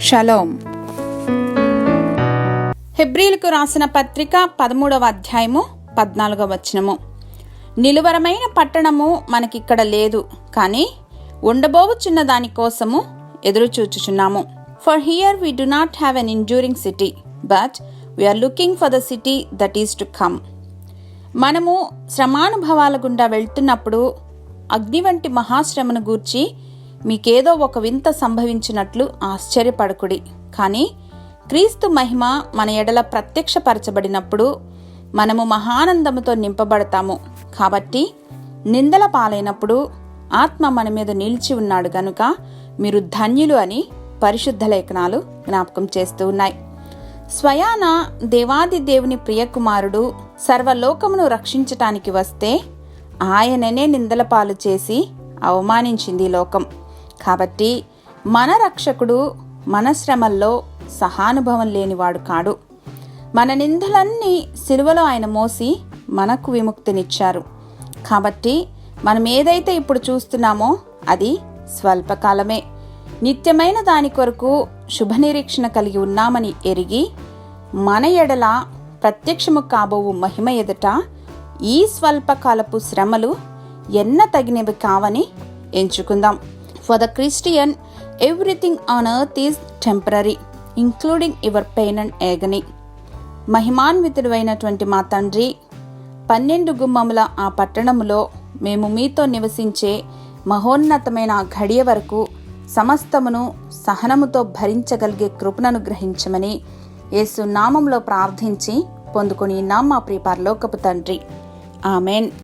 Shalom. హెబ్రీలకు రాసిన పత్రిక 13వ అధ్యాయము 14వ వచనము. నిలువరమైన పట్టణము మనకిక్కడ లేదు, కానీ ఉండబోవుచున్న దానికోసము ఎదురుచూచుచున్నాము. For here we do not have an enduring city, but we are looking for the city that is to come. మనము శ్రమానుభవాల గుండా వెళ్తున్నప్పుడు అగ్ని వంటి మహాశ్రమను గూర్చి మీకేదో ఒక వింత సంభవించినట్లు ఆశ్చర్యపడకుడి. కానీ క్రీస్తు మహిమ మన ఎడల ప్రత్యక్షపరచబడినప్పుడు మనము మహానందముతో నింపబడతాము. కాబట్టి నిందల పాలైనప్పుడు ఆత్మ మన మీద నిలిచి ఉన్నాడు గనుక మీరు ధన్యులు అని పరిశుద్ధ లేఖనాలు జ్ఞాపకం చేస్తూ ఉన్నాయి. స్వయాన దేవాది దేవుని ప్రియకుమారుడు సర్వలోకమును రక్షించటానికి వస్తే ఆయననే నిందల పాలు చేసి అవమానించింది లోకం. కాబట్టి మన రక్షకుడు మన శ్రమల్లో సహానుభవం లేనివాడు కాడు. మన నిందలన్నీ సిలువలో ఆయన మోసి మనకు విముక్తినిచ్చారు. కాబట్టి మనం ఏదైతే ఇప్పుడు చూస్తున్నామో అది స్వల్పకాలమే. నిత్యమైన దాని కొరకు శుభనిరీక్షణ కలిగి ఉన్నామని ఎరిగి మన ఎడల ప్రత్యక్షము కాబోవు మహిమ ఎదుట ఈ స్వల్పకాలపు శ్రమలు ఎన్న తగినవి కావని ఎంచుకుందాం. For the Christian everything on earth is temporary, including your pain and agony. మహిమాన్వితుడు అయినటువంటి మా తండ్రి, 12 గుమ్మముల ఆ పట్టణములో మేము మీతో నివసించే మహోన్నతమైన ఆ ఘడియ వరకు సమస్తమును సహనముతో భరించగలిగే కృపణను గ్రహించమని యేసు నామంలో ప్రార్థించి పొందుకొని మా ప్రియ పరలోకపు తండ్రి. ఆమెన్.